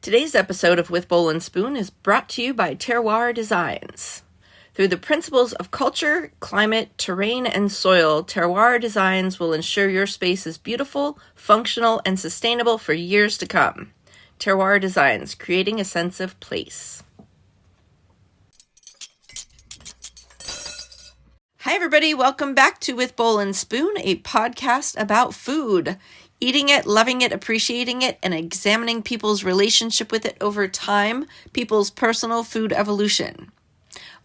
Today's episode of With Bowl and Spoon is brought to you by Terroir Designs. Through the principles of culture, climate, terrain, and soil, Terroir Designs will ensure your space is beautiful, functional, and sustainable for years to come. Terroir Designs, creating a sense of place. Hi everybody, welcome back to With Bowl and Spoon, a podcast about food. Eating it, loving it, appreciating it, and examining people's relationship with it over time, people's personal food evolution.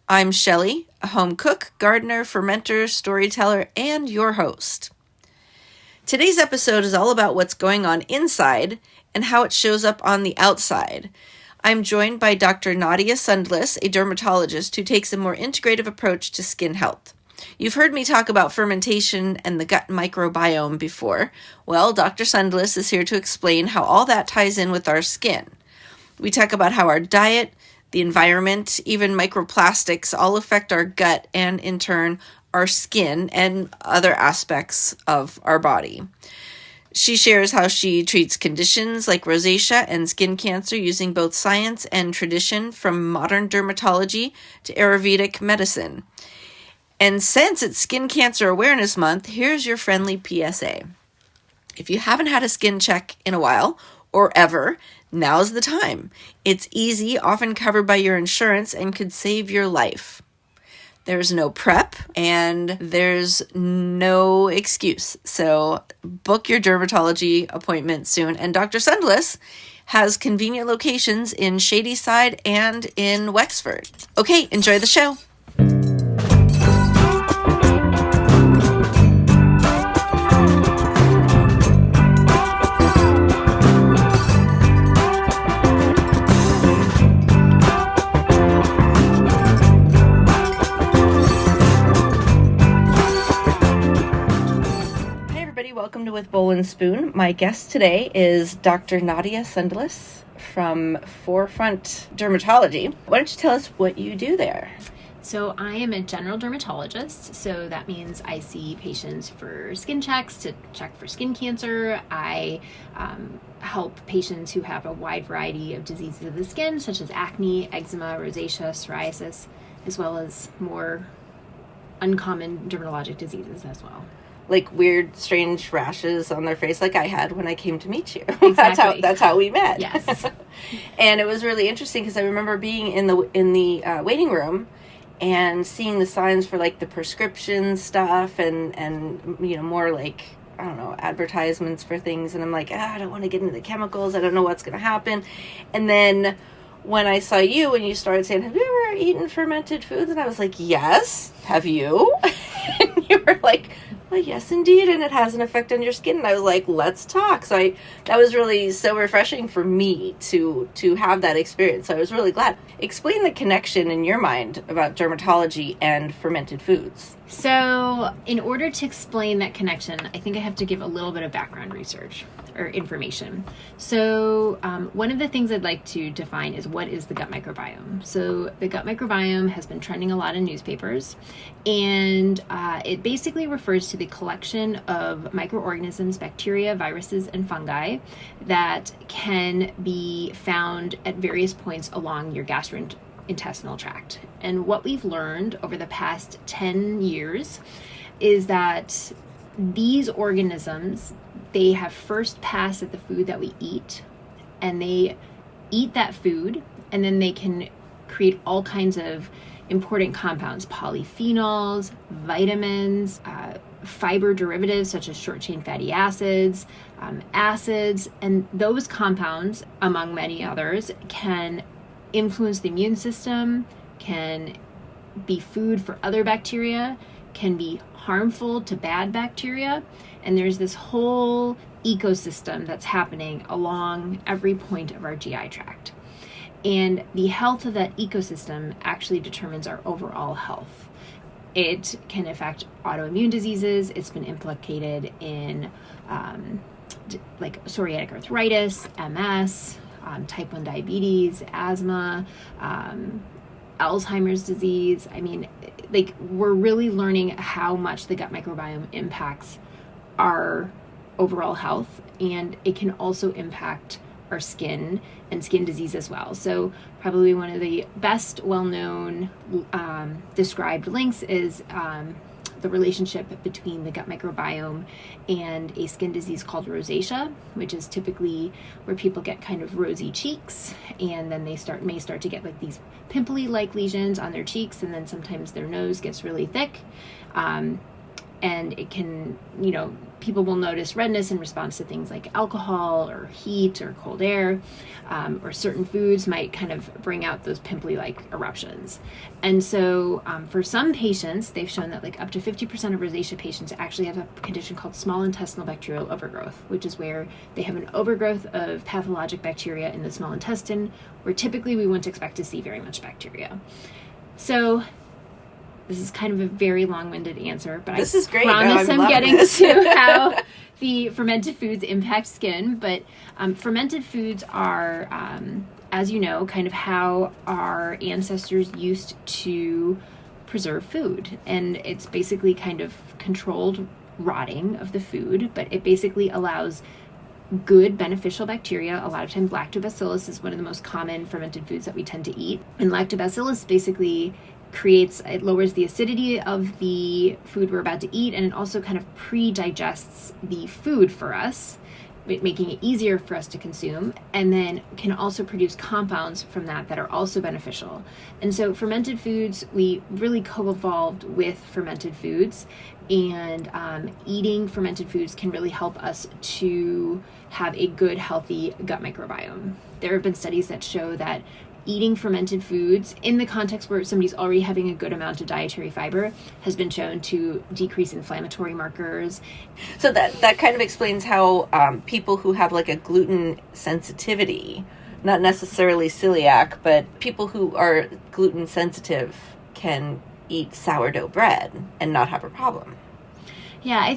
I'm Shelley, a home cook, gardener, fermenter, storyteller, and your host. Today's episode is all about what's going on inside and how it shows up on the outside. I'm joined by Dr. Nadia Sundlass, a dermatologist who takes a more integrative approach to skin health. You've heard me talk about fermentation and the gut microbiome before. Well, Dr. Sundlass is here to explain how all that ties in with our skin. We talk about how our diet, the environment, even microplastics all affect our gut and, in turn, our skin and other aspects of our body. She shares how she treats conditions like rosacea and skin cancer using both science and tradition, from modern dermatology to Ayurvedic medicine. And since it's Skin Cancer Awareness Month, here's your friendly PSA. If you haven't had a skin check in a while, or ever, now's the time. It's easy, often covered by your insurance, and could save your life. There's no prep, and there's no excuse. So book your dermatology appointment soon. And Dr. Sundlass has convenient locations in Shadyside and in Wexford. Okay, enjoy the show. Welcome to With Bowl and Spoon. My guest today is Dr. Nadia Sundlass from Forefront Dermatology. Why don't you tell us what you do there? So I am a general dermatologist, so that means I see patients for skin checks, to check for skin cancer. I help patients who have a wide variety of diseases of the skin, such as acne, eczema, rosacea, psoriasis, as well as more uncommon dermatologic diseases as well. Like weird, strange rashes on their face, like I had when I came to meet you. Exactly. That's how we met. Yes. And it was really interesting because I remember being in the waiting room and seeing the signs for like the prescription stuff and you know, more like, I don't know, advertisements for things. And I'm like, I don't want to get into the chemicals. I don't know what's going to happen. And then when I saw you and you started saying, have you ever eaten fermented foods? And I was like, yes. Have you? And you were like, well, yes, indeed, and it has an effect on your skin. And I was like, let's talk. So that was really so refreshing for me to have that experience. So I was really glad. Explain the connection in your mind about dermatology and fermented foods. So in order to explain that connection, I think I have to give a little bit of background research or information. So one of the things I'd like to define is, what is the gut microbiome? So the gut microbiome has been trending a lot in newspapers, and it basically refers to the collection of microorganisms, bacteria, viruses, and fungi that can be found at various points along your gastrointestinal tract. And what we've learned over the past 10 years is that these organisms, they have first passed at the food that we eat, and they eat that food, and then they can create all kinds of important compounds, polyphenols, vitamins, fiber derivatives such as short-chain fatty acids, acids, and those compounds, among many others, can influence the immune system, can be food for other bacteria, can be harmful to bad bacteria, and there's this whole ecosystem that's happening along every point of our GI tract. And the health of that ecosystem actually determines our overall health. It can affect autoimmune diseases. It's been implicated in like psoriatic arthritis, MS, type 1 diabetes, asthma, Alzheimer's disease. I mean, like, we're really learning how much the gut microbiome impacts our overall health, and it can also impact our skin and skin disease as well. So probably one of the best well-known described links is the relationship between the gut microbiome and a skin disease called rosacea, which is typically where people get kind of rosy cheeks, and then they may start to get like these pimply-like lesions on their cheeks, and then sometimes their nose gets really thick. And it can, people will notice redness in response to things like alcohol or heat or cold air, or certain foods might kind of bring out those pimply-like eruptions. And so for some patients, they've shown that like up to 50% of rosacea patients actually have a condition called small intestinal bacterial overgrowth, which is where they have an overgrowth of pathologic bacteria in the small intestine, where typically we wouldn't expect to see very much bacteria. So this is kind of a very long-winded answer, but this is great. Promise I'm getting to how the fermented foods impact skin. But fermented foods are, as you know, kind of how our ancestors used to preserve food. And it's basically kind of controlled rotting of the food, but it basically allows good beneficial bacteria. A lot of times lactobacillus is one of the most common fermented foods that we tend to eat. And lactobacillus basically it lowers the acidity of the food we're about to eat, and it also kind of pre-digests the food for us, making it easier for us to consume, and then can also produce compounds from that are also beneficial. And so fermented foods, we really co-evolved with fermented foods, and eating fermented foods can really help us to have a good, healthy gut microbiome. There have been studies that show that eating fermented foods in the context where somebody's already having a good amount of dietary fiber has been shown to decrease inflammatory markers. So that kind of explains how people who have like a gluten sensitivity, not necessarily celiac, but people who are gluten sensitive can eat sourdough bread and not have a problem. Yeah, I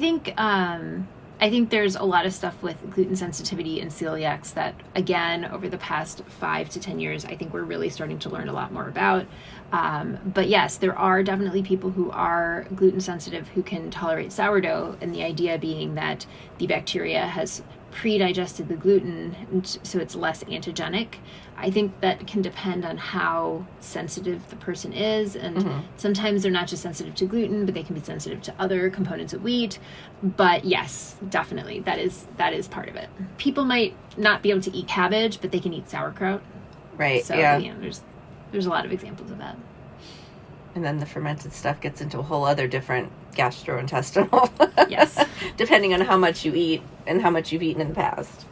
think there's a lot of stuff with gluten sensitivity and celiacs that, again, over the past 5 to 10 years, I think we're really starting to learn a lot more about. But yes, there are definitely people who are gluten sensitive who can tolerate sourdough, and the idea being that the bacteria has pre-digested the gluten, and so it's less antigenic. I think that can depend on how sensitive the person is, and sometimes they're not just sensitive to gluten, but they can be sensitive to other components of wheat. But yes, definitely, that is part of it. People might not be able to eat cabbage, but they can eat sauerkraut. Right. So yeah. There's a lot of examples of that. And then the fermented stuff gets into a whole other different gastrointestinal. Yes. Depending on how much you eat and how much you've eaten in the past.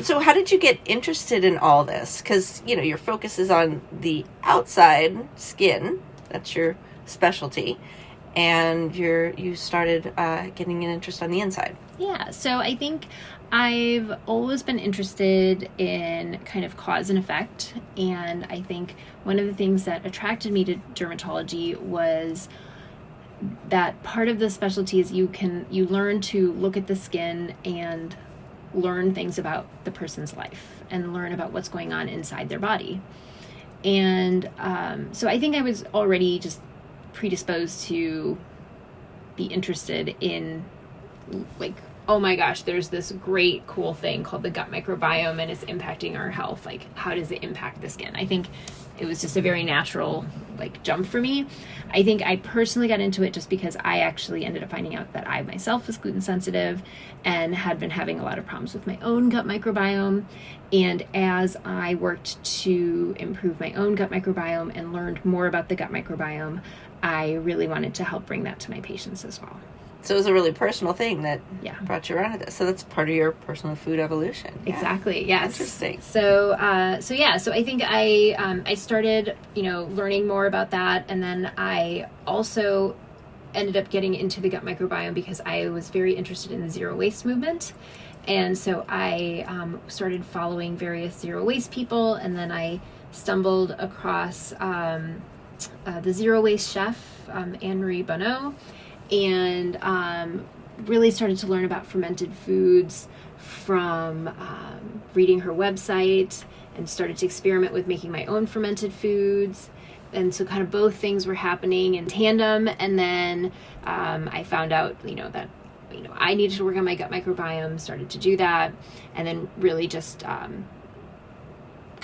So how did you get interested in all this? Because, your focus is on the outside skin. That's your specialty. And you started getting an interest on the inside. Yeah. So I think I've always been interested in kind of cause and effect. And I think one of the things that attracted me to dermatology was that part of the specialty is you learn to look at the skin and learn things about the person's life and learn about what's going on inside their body. And so I think I was already just predisposed to be interested in, like, oh my gosh, there's this great cool thing called the gut microbiome and it's impacting our health. Like, how does it impact the skin? I think it was just a very natural jump for me. I think I personally got into it just because I actually ended up finding out that I myself was gluten sensitive and had been having a lot of problems with my own gut microbiome. And as I worked to improve my own gut microbiome and learned more about the gut microbiome, I really wanted to help bring that to my patients as well. So it was a really personal thing that brought you around to this. So that's part of your personal food evolution. Yeah. Exactly. Yes. Interesting. So I think I started, learning more about that. And then I also ended up getting into the gut microbiome because I was very interested in the zero waste movement. And so I started following various zero waste people. And then I stumbled across the zero waste chef, Anne-Marie Bonneau, and really started to learn about fermented foods from reading her website, and started to experiment with making my own fermented foods. And so kind of both things were happening in tandem. And then I found out, that I needed to work on my gut microbiome, started to do that, and then really just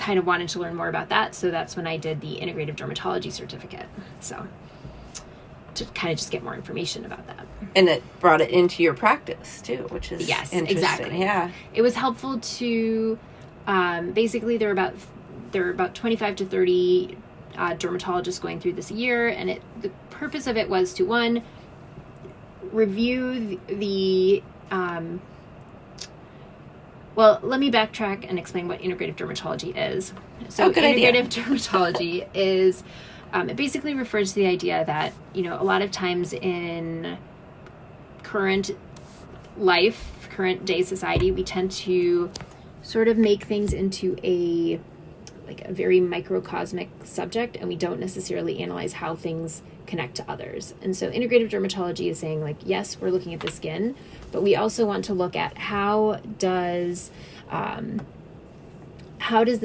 kind of wanted to learn more about that. So that's when I did the integrative dermatology certificate. So to kind of just get more information about that. And it brought it into your practice too, which is interesting. Exactly. Yeah. It was helpful to, basically there are about 25 to 30 dermatologists going through this a year. And the purpose of it was to, one, review well, let me backtrack and explain what integrative dermatology is. So integrative dermatology is, it basically refers to the idea that, a lot of times in current life, current day society, we tend to sort of make things into a very microcosmic subject, and we don't necessarily analyze how things connect to others. And so integrative dermatology is saying, yes, we're looking at the skin, but we also want to look at how does the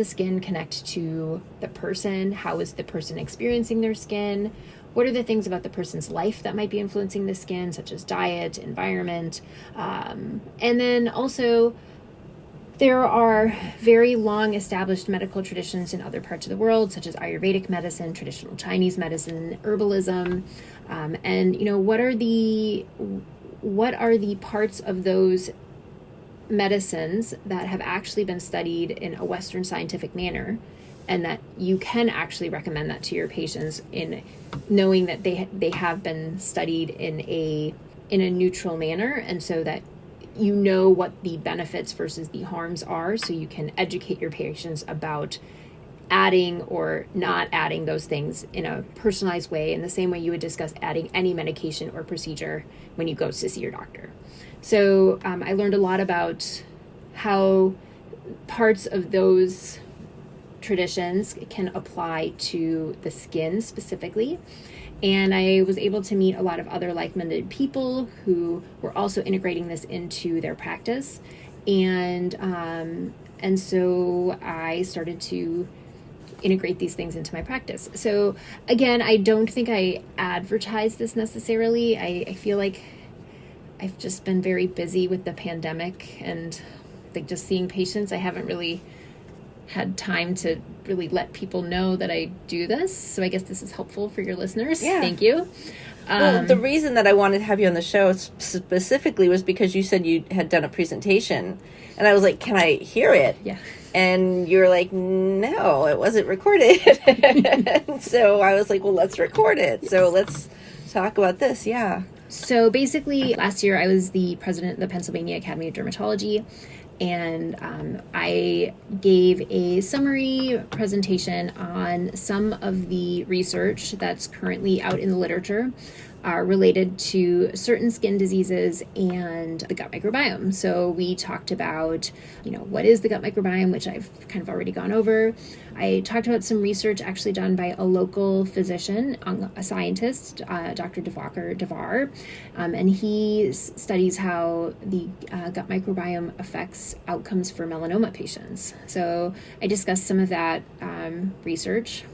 skin connect to the person? How is the person experiencing their skin? What are the things about the person's life that might be influencing the skin, such as diet, environment? And then also, there are very long established medical traditions in other parts of the world, such as Ayurvedic medicine, traditional Chinese medicine, herbalism, and what are the parts of those medicines that have actually been studied in a Western scientific manner, and that you can actually recommend that to your patients in knowing that they have been studied in a neutral manner, and so that what the benefits versus the harms are, so you can educate your patients about adding or not adding those things in a personalized way, in the same way you would discuss adding any medication or procedure when you go to see your doctor. So I learned a lot about how parts of those traditions can apply to the skin specifically. And I was able to meet a lot of other like-minded people who were also integrating this into their practice. And so I started to integrate these things into my practice. So again, I don't think I advertise this necessarily. I feel like I've just been very busy with the pandemic and just seeing patients. I haven't really had time to really let people know that I do this. So I guess this is helpful for your listeners. Yeah. Thank you. Well, the reason that I wanted to have you on the show specifically was because you said you had done a presentation. And I was like, can I hear it? Yeah. And you were like, no, it wasn't recorded. So I was like, well, let's record it. Yes. So let's talk about this. Yeah. So basically, last year I was the president of the Pennsylvania Academy of Dermatology. And I gave a summary presentation on some of the research that's currently out in the literature related to certain skin diseases and the gut microbiome. So we talked about, what is the gut microbiome, which I've kind of already gone over. I talked about some research actually done by a local physician, a scientist, Dr. Devar, and he studies how the gut microbiome affects outcomes for melanoma patients. So I discussed some of that research.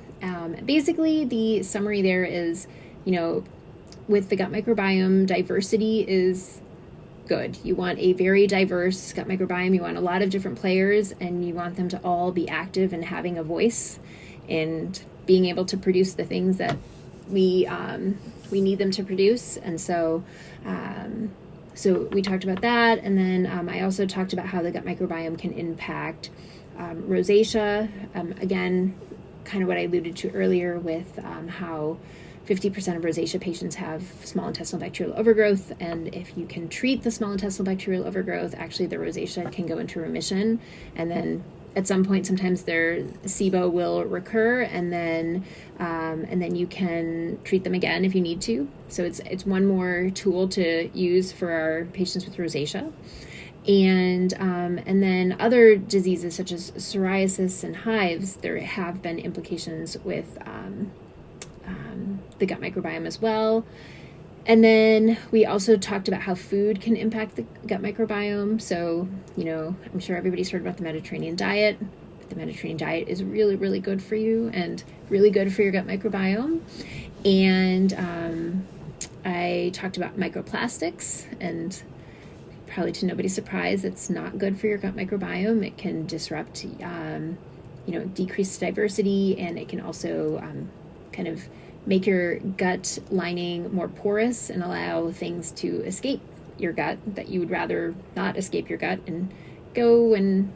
Basically, the summary there is, with the gut microbiome, diversity is good. You want a very diverse gut microbiome. You want a lot of different players, and you want them to all be active and having a voice and being able to produce the things that we need them to produce. And so we talked about that. And then I also talked about how the gut microbiome can impact rosacea. Again, kind of what I alluded to earlier with how 50% of rosacea patients have small intestinal bacterial overgrowth, and if you can treat the small intestinal bacterial overgrowth, actually the rosacea can go into remission, and then at some point, sometimes their SIBO will recur, and then you can treat them again if you need to. So it's one more tool to use for our patients with rosacea. And then other diseases such as psoriasis and hives, there have been implications with the gut microbiome as well. And then we also talked about how food can impact the gut microbiome. So, I'm sure everybody's heard about the Mediterranean diet. But the Mediterranean diet is really, really good for you and really good for your gut microbiome. And I talked about microplastics, and probably to nobody's surprise, it's not good for your gut microbiome. It can disrupt decrease diversity, and it can also kind of make your gut lining more porous and allow things to escape your gut that you would rather not escape your gut and go and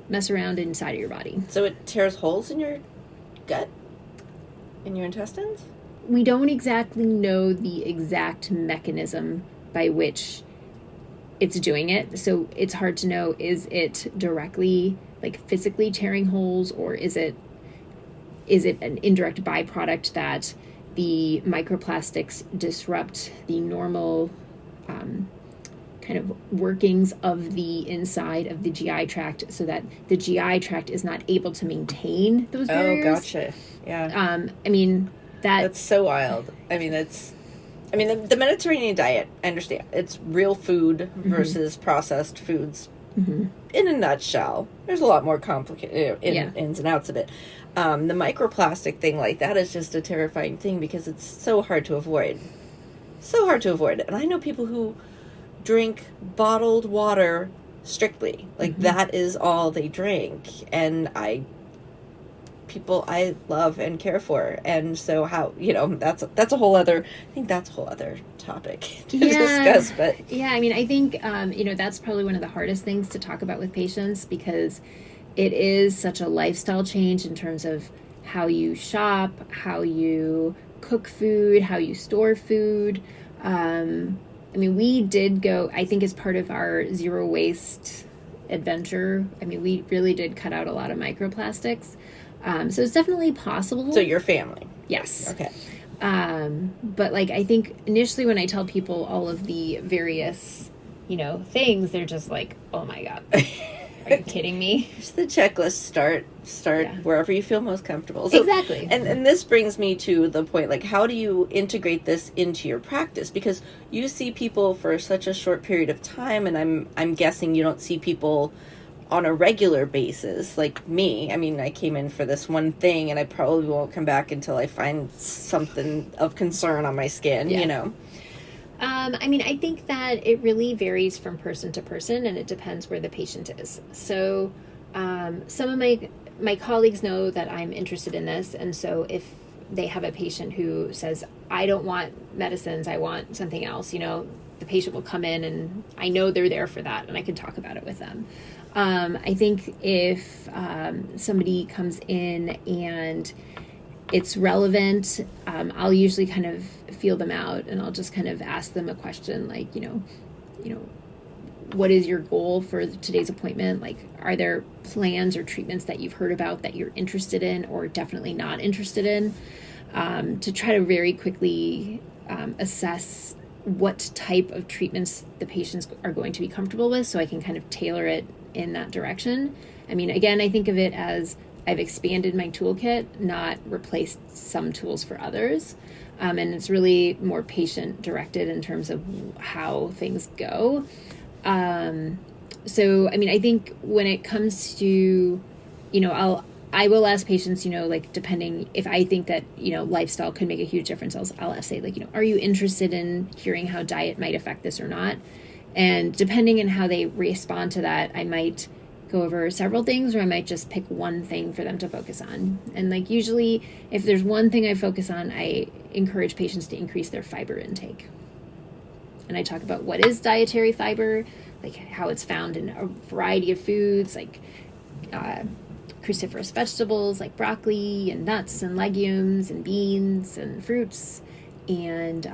mess around inside of your body. So it tears holes in your gut? In your intestines? We don't exactly know the exact mechanism by which it's doing it. So it's hard to know, is it directly, like, physically tearing holes, or is it an indirect byproduct that the microplastics disrupt the normal kind of workings of the inside of the GI tract, so that the GI tract is not able to maintain those barriers. Oh, gotcha. Yeah. That's so wild. The Mediterranean diet, I understand. It's real food versus processed foods. Mm-hmm. In a nutshell. There's a lot more complicated ins and outs of it. The microplastic thing, like, that is just a terrifying thing because it's so hard to avoid. So hard to avoid. And I know people who drink bottled water strictly. Like, that is all they drink. And people I love and care for. And so how, that's a whole other, I think that's a whole other topic to discuss. But I think, that's probably one of the hardest things to talk about with patients, because it is such a lifestyle change in terms of how you shop, how you cook food, how you store food. We did go, I think, as part of our zero waste adventure. We really did cut out a lot of microplastics. So it's definitely possible. So your family? Yes. Okay. But I think initially when I tell people all of the various, things, they're just like, oh my God, are you kidding me? Just the checklist, start wherever you feel most comfortable. So, exactly. And this brings me to the point, how do you integrate this into your practice? Because you see people for such a short period of time, and I'm guessing you don't see people on a regular basis, like me. I came in for this one thing, and I probably won't come back until I find something of concern on my skin, I think that it really varies from person to person, and it depends where the patient is. So some of my colleagues know that I'm interested in this, and so if they have a patient who says, I don't want medicines, I want something else, the patient will come in, and I know they're there for that, and I can talk about it with them. I think if somebody comes in and it's relevant, I'll usually kind of feel them out, and I'll just kind of ask them a question like, what is your goal for today's appointment? Like, are there plans or treatments that you've heard about that you're interested in or definitely not interested in? To try to very quickly assess what type of treatments the patients are going to be comfortable with, so I can kind of tailor it in that direction. Again, I think of it as I've expanded my toolkit, not replaced some tools for others. And it's really more patient directed in terms of how things go. So, I think when it comes to, I will ask patients, depending if I think that, lifestyle could make a huge difference, I'll say are you interested in hearing how diet might affect this or not? And depending on how they respond to that, I might go over several things, or I might just pick one thing for them to focus on. And usually if there's one thing I focus on, I encourage patients to increase their fiber intake. And I talk about what is dietary fiber, how it's found in a variety of foods, cruciferous vegetables like broccoli and nuts and legumes and beans and fruits, and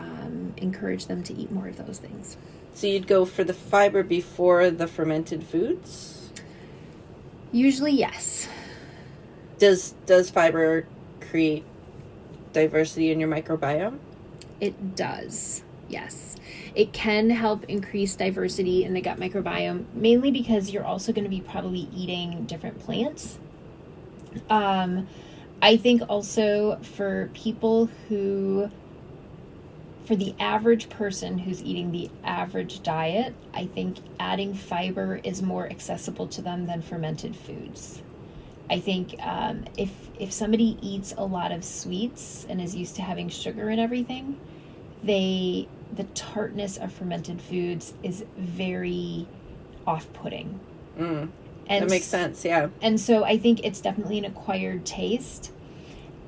encourage them to eat more of those things. So you'd go for the fiber before the fermented foods? Usually, yes. Does fiber create diversity in your microbiome? It does, yes. It can help increase diversity in the gut microbiome, mainly because you're also going to be probably eating different plants. I think also for the average person who's eating the average diet, I think adding fiber is more accessible to them than fermented foods. I think if somebody eats a lot of sweets and is used to having sugar in everything, the tartness of fermented foods is very off-putting. And that makes sense, yeah. And so I think it's definitely an acquired taste.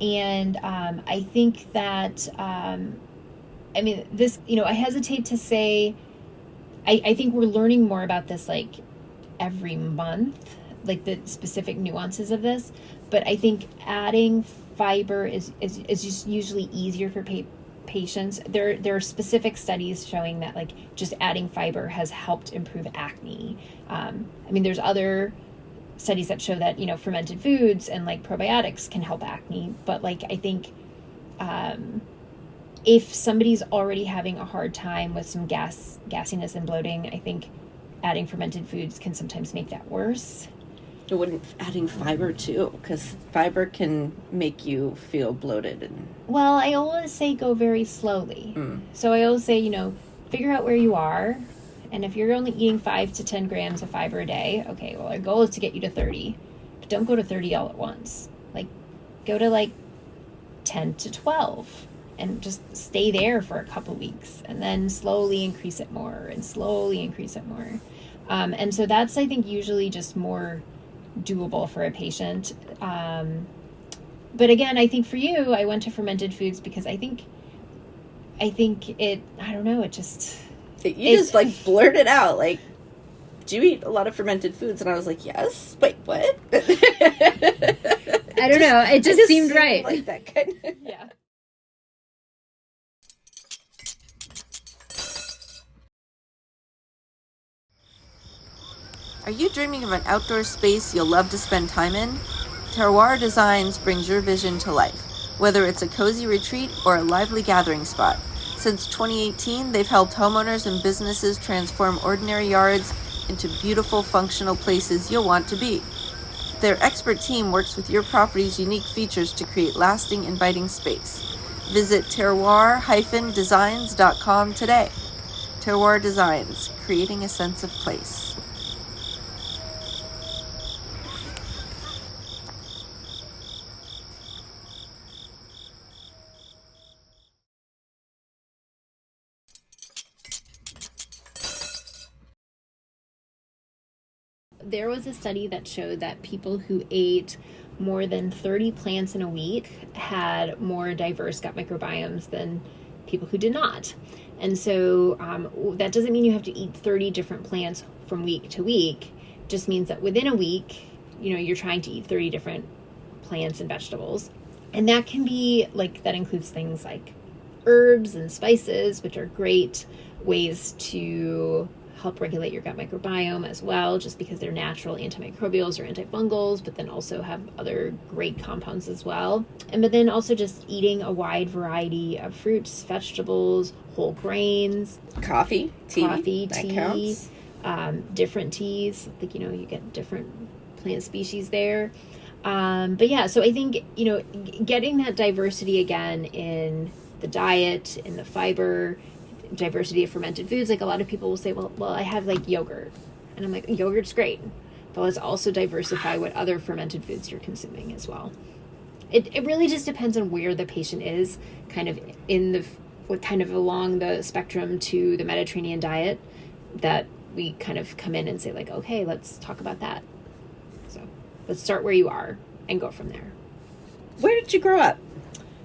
And I think that, I mean, this, I hesitate to say, I think we're learning more about this like every month, like the specific nuances of this. But I think adding fiber is just usually easier for patients. There are specific studies showing that like just adding fiber has helped improve acne. I mean, there's other studies that show that, fermented foods and like probiotics can help acne. But like, I think if somebody's already having a hard time with some gassiness and bloating, I think adding fermented foods can sometimes make that worse. It wouldn't adding fiber too, because fiber can make you feel bloated. Well, I always say go very slowly. So I always say, figure out where you are. And if you're only eating 5 to 10 grams of fiber a day, okay, well, our goal is to get you to 30. But don't go to 30 all at once. Like, go to like 10 to 12 and just stay there for a couple weeks and then slowly increase it more and slowly increase it more. And so that's, I think, usually just more doable for a patient. But again, I think for you, I went to fermented foods because I think it, I don't know, it just... You just like blurted out, like, do you eat a lot of fermented foods? And I was like, yes. Wait, what? I don't know. It just seemed right. Like that kind of... Yeah. Are you dreaming of an outdoor space you'll love to spend time in? Terroir Designs brings your vision to life, whether it's a cozy retreat or a lively gathering spot. Since 2018, they've helped homeowners and businesses transform ordinary yards into beautiful, functional places you'll want to be. Their expert team works with your property's unique features to create lasting, inviting space. Visit terroir-designs.com today. Terroir Designs, creating a sense of place. There was a study that showed that people who ate more than 30 plants in a week had more diverse gut microbiomes than people who did not. And so that doesn't mean you have to eat 30 different plants from week to week. It just means that within a week, you're trying to eat 30 different plants and vegetables. And that can be like, that includes things like herbs and spices, which are great ways to help regulate your gut microbiome as well, just because they're natural antimicrobials or antifungals, but then also have other great compounds as well. But then also just eating a wide variety of fruits, vegetables, whole grains. Coffee, tea. Different teas. Like, you get different plant species there. But yeah, so I think, getting that diversity again in the diet, in the fiber, diversity of fermented foods. Like, a lot of people will say, well, I have like yogurt, and I'm like, yogurt's great, but let's also diversify what other fermented foods you're consuming as well. It really just depends on where the patient is, kind of along the spectrum to the Mediterranean diet, that we kind of come in and say like, okay, let's talk about that. So let's start where you are and go from there. Where did you grow up?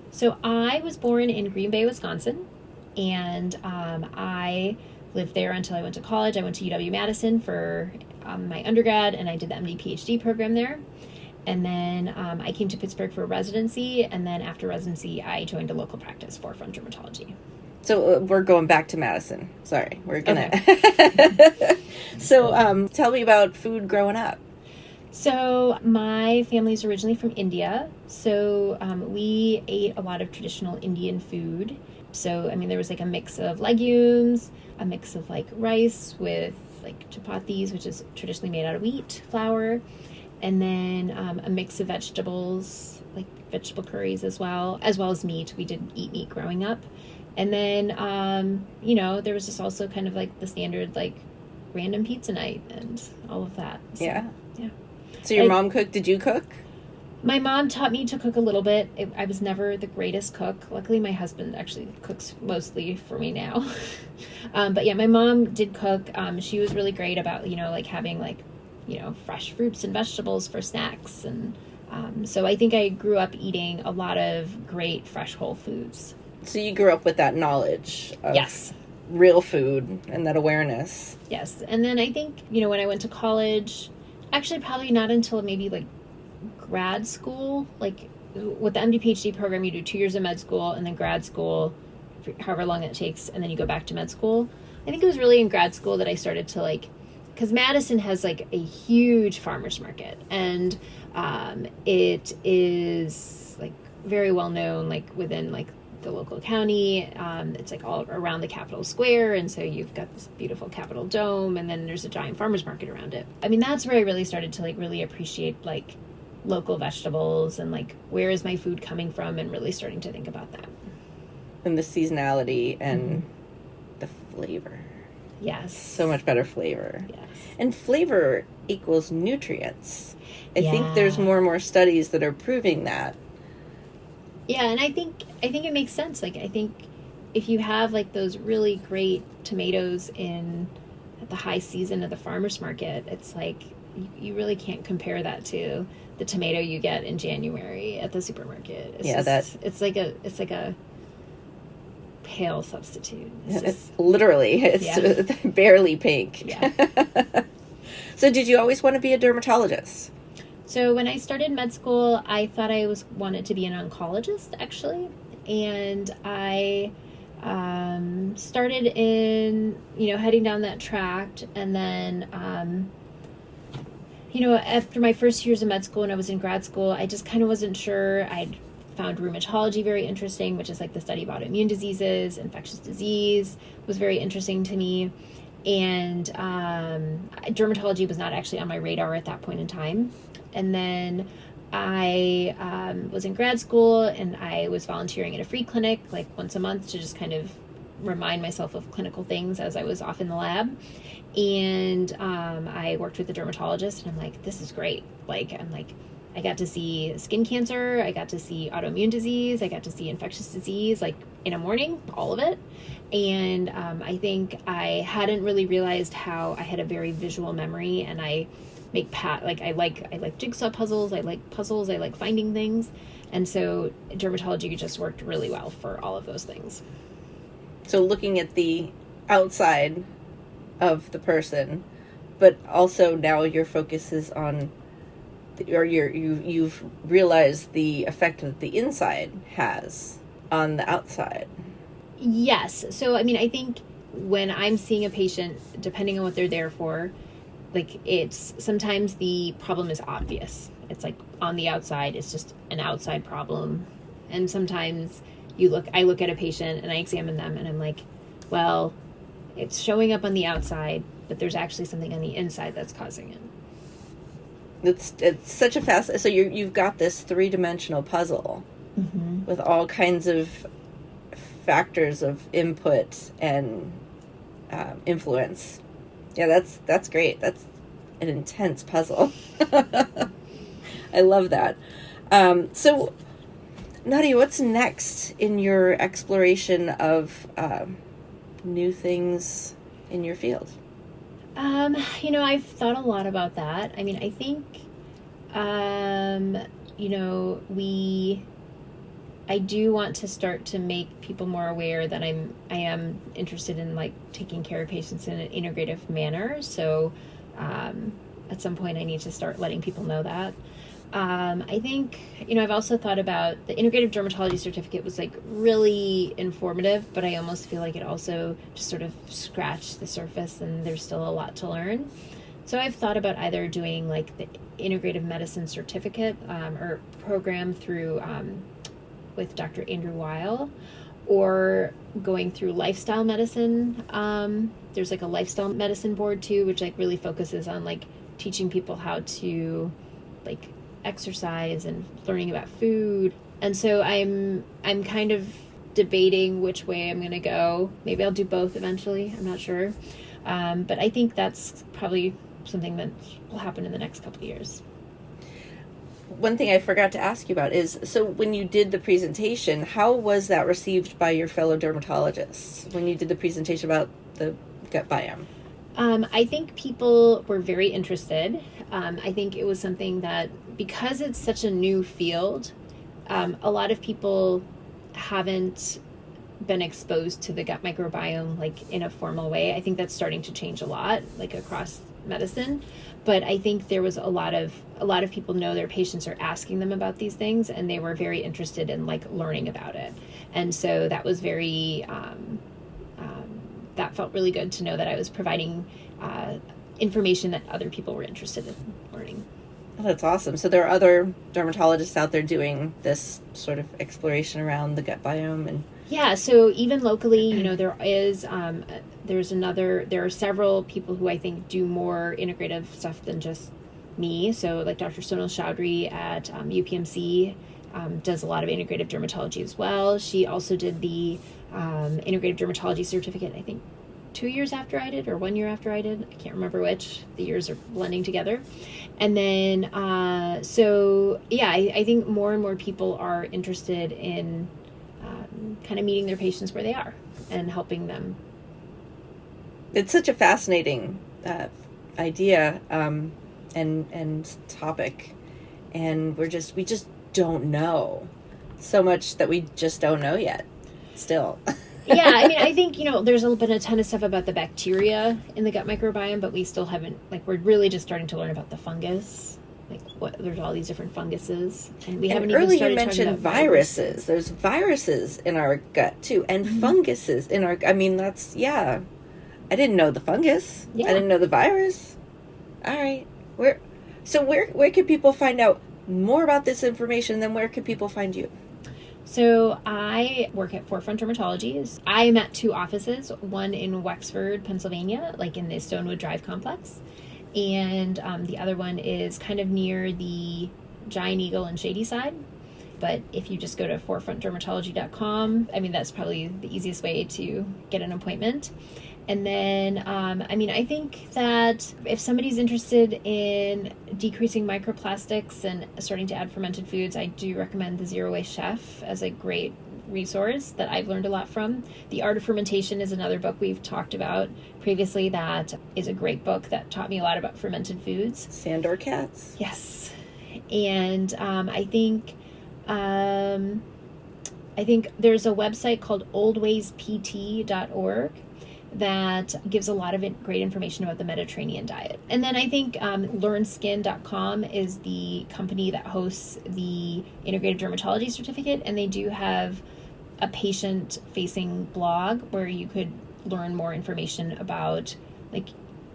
So I was born in Green Bay, Wisconsin. And I lived there until I went to college. I went to UW-Madison for my undergrad, and I did the MD PhD program there. And then I came to Pittsburgh for residency, and then after residency, I joined a local practice, Forefront Dermatology. So we're going back to Madison. Sorry, we're gonna... Okay. So tell me about food growing up. So my family's originally from India, so we ate a lot of traditional Indian food. So, I mean, there was like a mix of legumes, a mix of like rice with like chapatis, which is traditionally made out of wheat flour, and then a mix of vegetables, like vegetable curries as well as meat. We did eat meat growing up. And then, there was just also kind of like the standard like random pizza night and all of that. So, yeah. Yeah. So your mom cooked? Did you cook? My mom taught me to cook a little bit. I was never the greatest cook. Luckily, my husband actually cooks mostly for me now. But yeah, my mom did cook. She was really great about, like having like fresh fruits and vegetables for snacks. And so I think I grew up eating a lot of great fresh whole foods. So you grew up with that knowledge of Yes. real food and that awareness. Yes. And then I think, when I went to college, actually probably not until maybe like grad school, like with the MD PhD program, you do 2 years of med school and then grad school, however long it takes, and then you go back to med school. I think it was really in grad school that I started to because Madison has like a huge farmers market, and it is like very well known, like within like the local county. It's like all around the Capitol Square, and so you've got this beautiful Capitol Dome, and then there's a giant farmers market around it. I mean, that's where I really started to like really appreciate like local vegetables and like where is my food coming from, and really starting to think about that. And the seasonality and the flavor. Yes. So much better flavor. Yes. And flavor equals nutrients. I think there's more and more studies that are proving that. Yeah, and I think it makes sense. Like, I think if you have like those really great tomatoes at the high season of the farmers market, it's like you really can't compare that to the tomato you get in January at the supermarket. It's like a pale substitute. It's barely pink. Yeah. So did you always want to be a dermatologist? So when I started med school, I thought I wanted to be an oncologist, actually. And I started in, heading down that track. And then, after my first years of med school and I was in grad school, I just kind of wasn't sure. I'd found rheumatology very interesting, which is like the study of autoimmune diseases. Infectious disease was very interesting to me. And dermatology was not actually on my radar at that point in time. And then I was in grad school, and I was volunteering at a free clinic like once a month to just kind of remind myself of clinical things as I was off in the lab. And I worked with a dermatologist, and I'm like, this is great. I got to see skin cancer, I got to see autoimmune disease, I got to see infectious disease, like in a morning, all of it. And I think I hadn't really realized how I had a very visual memory, and I make I like jigsaw puzzles, I like finding things. And so dermatology just worked really well for all of those things. So looking at the outside of the person, but also now your focus is on, you've realized the effect that the inside has on the outside. Yes. So, I mean, I think when I'm seeing a patient, depending on what they're there for, like it's sometimes the problem is obvious. It's like on the outside, it's just an outside problem. And sometimes I look at a patient and I examine them and I'm like, well, it's showing up on the outside, but there's actually something on the inside that's causing it. It's such a so you've got this 3-dimensional puzzle with all kinds of factors of input and influence. Yeah, that's great. That's an intense puzzle. I love that. So, Nadia, what's next in your exploration of new things in your field? I've thought a lot about that. I mean, I think, I do want to start to make people more aware that I am interested in like taking care of patients in an integrative manner. So, at some point I need to start letting people know that. I think, I've also thought about the integrative dermatology certificate was like really informative, but I almost feel like it also just sort of scratched the surface and there's still a lot to learn. So I've thought about either doing like the integrative medicine certificate or program through with Dr. Andrew Weil, or going through lifestyle medicine. There's like a lifestyle medicine board too, which like really focuses on like teaching people how to like exercise and learning about food. And so I'm kind of debating which way I'm going to go. Maybe I'll do both eventually. I'm not sure. But I think that's probably something that will happen in the next couple of years. One thing I forgot to ask you about is, so when you did the presentation, how was that received by your fellow dermatologists when you did the presentation about the gut biome? I think people were very interested. I think it was something that, because it's such a new field, a lot of people haven't been exposed to the gut microbiome like in a formal way. I think that's starting to change a lot, like across medicine. But I think there was a lot of people know their patients are asking them about these things, and they were very interested in like learning about it. And so that was very that felt really good to know that I was providing information that other people were interested in learning. Oh, that's awesome. So there are other dermatologists out there doing this sort of exploration around the gut biome. And yeah, so even locally, there are several people who I think do more integrative stuff than just me. So like Dr. Sonal Chowdhury at UPMC does a lot of integrative dermatology as well. She also did the integrative dermatology certificate, I think 2 years after I did, or 1 year after I did. I can't remember which. The years are blending together. And then, I think more and more people are interested in kind of meeting their patients where they are and helping them. It's such a fascinating idea and topic, and we just don't know so much that we just don't know yet still. Yeah, I mean, I think, there's been a ton of stuff about the bacteria in the gut microbiome, but we still haven't, we're really just starting to learn about the fungus. There's all these different funguses, and we haven't even started talking about earlier you mentioned viruses. There's viruses in our gut too, and funguses in our. I mean, I didn't know the fungus. Yeah. I didn't know the virus. All right, where can people find out more about this information? Then where can people find you? So I work at Forefront Dermatology. I'm at 2 offices, one in Wexford, Pennsylvania, like in the Stonewood Drive complex. And the other one is kind of near the Giant Eagle and Shady side. But if you just go to forefrontdermatology.com, I mean, that's probably the easiest way to get an appointment. And then, I think that if somebody's interested in decreasing microplastics and starting to add fermented foods, I do recommend The Zero Waste Chef as a great resource that I've learned a lot from. The Art of Fermentation is another book we've talked about previously that is a great book that taught me a lot about fermented foods. Sandor Katz. Yes. And I think there's a website called oldwayspt.org that gives a lot of great information about the Mediterranean diet. And then I think learnskin.com is the company that hosts the integrative dermatology certificate, and they do have a patient-facing blog where you could learn more information about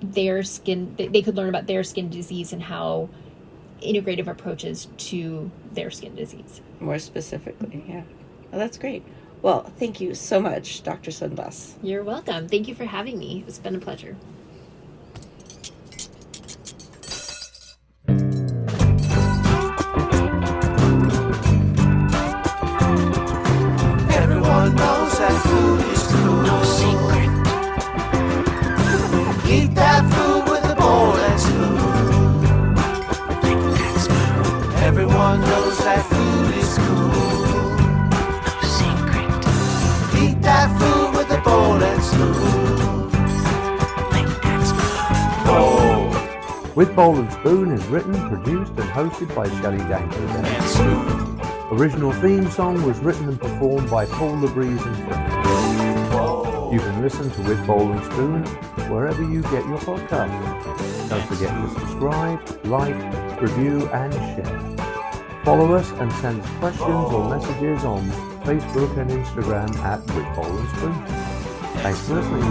their skin. They could learn about their skin disease and how integrative approaches to their skin disease. More specifically, yeah. Well, that's great. Well, thank you so much, Dr. Sundlass. You're welcome. Thank you for having me. It's been a pleasure. Everyone knows that food is cool. No secret. Eat that food with a bowl and spoon. Take that spoon. Everyone knows that food is cool. That food with a bowl and spoon. Lick that spoon. Oh. With Bowl and Spoon is written, produced and hosted by Shelley Danko. Original theme song was written and performed by Paul LeBreeze and friends. Whoa. You can listen to With Bowl and Spoon wherever you get your podcasts. Don't forget to subscribe, like, review and share. Follow us and send us questions or messages on Facebook and Instagram at With Bowl and Spoon. Thanks for listening.